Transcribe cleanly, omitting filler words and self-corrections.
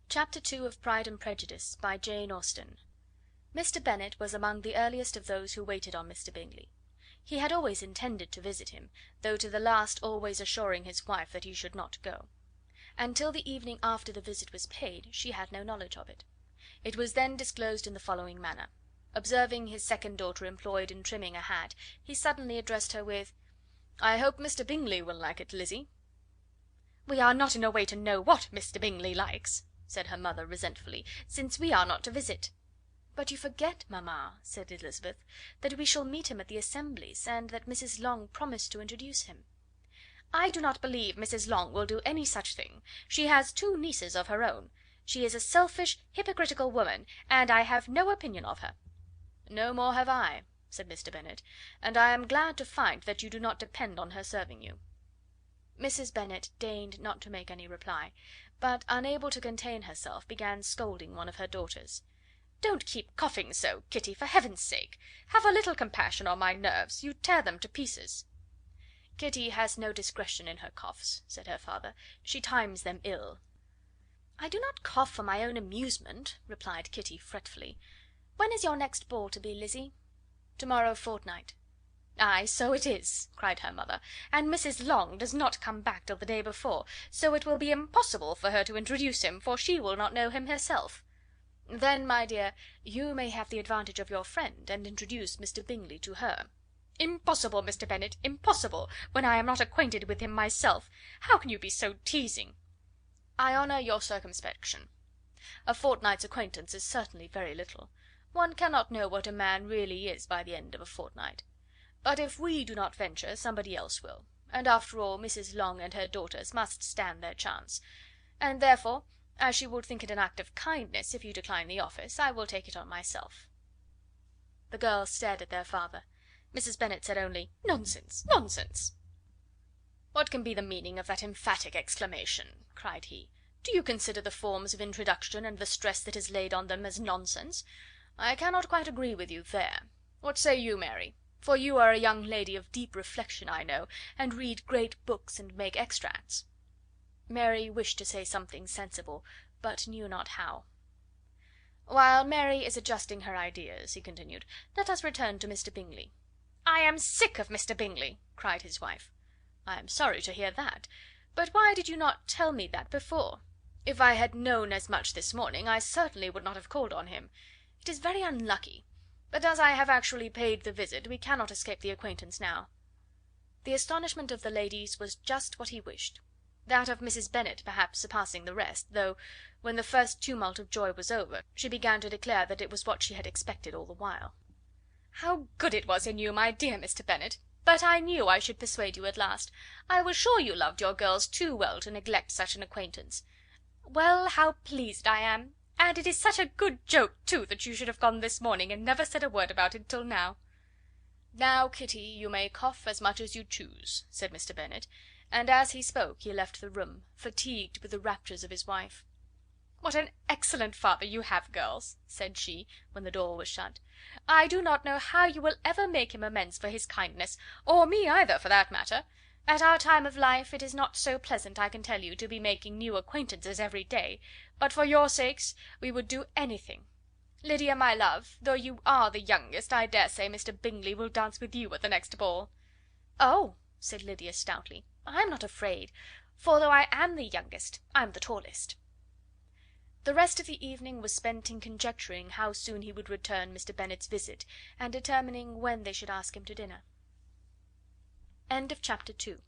Chapter 2 of Pride and Prejudice, by Jane Austen. Mr. Bennet was among the earliest of those who waited on Mr. Bingley. He had always intended to visit him, though to the last always assuring his wife that he should not go; and till the evening after the visit was paid, she had no knowledge of it. It was then disclosed in the following manner. Observing his second daughter employed in trimming a hat, he suddenly addressed her with: "I hope Mr. Bingley will like it, Lizzy." "We are not in a way to know what Mr. Bingley likes," said her mother resentfully, "since we are not to visit." "But you forget, mamma," said Elizabeth, "that we shall meet him at the assemblies, and that Mrs. Long promised to introduce him." "I do not believe Mrs. Long will do any such thing. She has 2 nieces of her own. She is a selfish, hypocritical woman, and I have no opinion of her." "No more have I," said Mr. Bennet, "and I am glad to find that you do not depend on her serving you." Mrs. Bennet deigned not to make any reply, but, unable to contain herself, began scolding one of her daughters. "Don't keep coughing so, Kitty, for heaven's sake! Have a little compassion on my nerves, you tear them to pieces." "Kitty has no discretion in her coughs," said her father; "she times them ill." "I do not cough for my own amusement," replied Kitty fretfully. "When is your next ball to be, Lizzy?" "To-morrow fortnight." "Ay, so it is," cried her mother, "and Mrs. Long does not come back till the day before, so it will be impossible for her to introduce him, for she will not know him herself." "Then, my dear, you may have the advantage of your friend, and introduce Mr. Bingley to her." "Impossible, Mr. Bennet, impossible, when I am not acquainted with him myself. How can you be so teasing?" "I honour your circumspection. A fortnight's acquaintance is certainly very little. One cannot know what a man really is by the end of a fortnight. But if we do not venture, somebody else will, and after all Mrs. Long and her daughters must stand their chance; and therefore, as she will think it an act of kindness if you decline the office, I will take it on myself." The girls stared at their father. Mrs. Bennet said only, "Nonsense, nonsense!" "What can be the meaning of that emphatic exclamation?" cried he. "Do you consider the forms of introduction, and the stress that is laid on them, as nonsense? I cannot quite agree with you there. What say you, Mary? For you are a young lady of deep reflection, I know, and read great books and make extracts." Mary wished to say something sensible, but knew not how. "While Mary is adjusting her ideas," he continued, "let us return to Mr. Bingley." "I am sick of Mr. Bingley!" cried his wife. "I am sorry to hear that; but why did you not tell me that before? If I had known as much this morning, I certainly would not have called on him. It is very unlucky, but as I have actually paid the visit, we cannot escape the acquaintance now." The astonishment of the ladies was just what he wished; that of Mrs. Bennet perhaps surpassing the rest, though, when the first tumult of joy was over, she began to declare that it was what she had expected all the while. "How good it was in you, my dear Mr. Bennet! But I knew I should persuade you at last. I was sure you loved your girls too well to neglect such an acquaintance. Well, how pleased I am! And it is such a good joke, too, that you should have gone this morning, and never said a word about it till now." "Now, Kitty, you may cough as much as you choose," said Mr. Bennet, and as he spoke he left the room, fatigued with the raptures of his wife. "What an excellent father you have, girls!" said she, when the door was shut. "I do not know how you will ever make him amends for his kindness, or me either, for that matter. At our time of life it is not so pleasant, I can tell you, to be making new acquaintances every day, but for your sakes we would do anything. Lydia, my love, though you are the youngest, I dare say Mr. Bingley will dance with you at the next ball." "Oh!" said Lydia stoutly, "I'm not afraid, for though I am the youngest, I'm the tallest." The rest of the evening was spent in conjecturing how soon he would return Mr. Bennet's visit, and determining when they should ask him to dinner. Chapter 3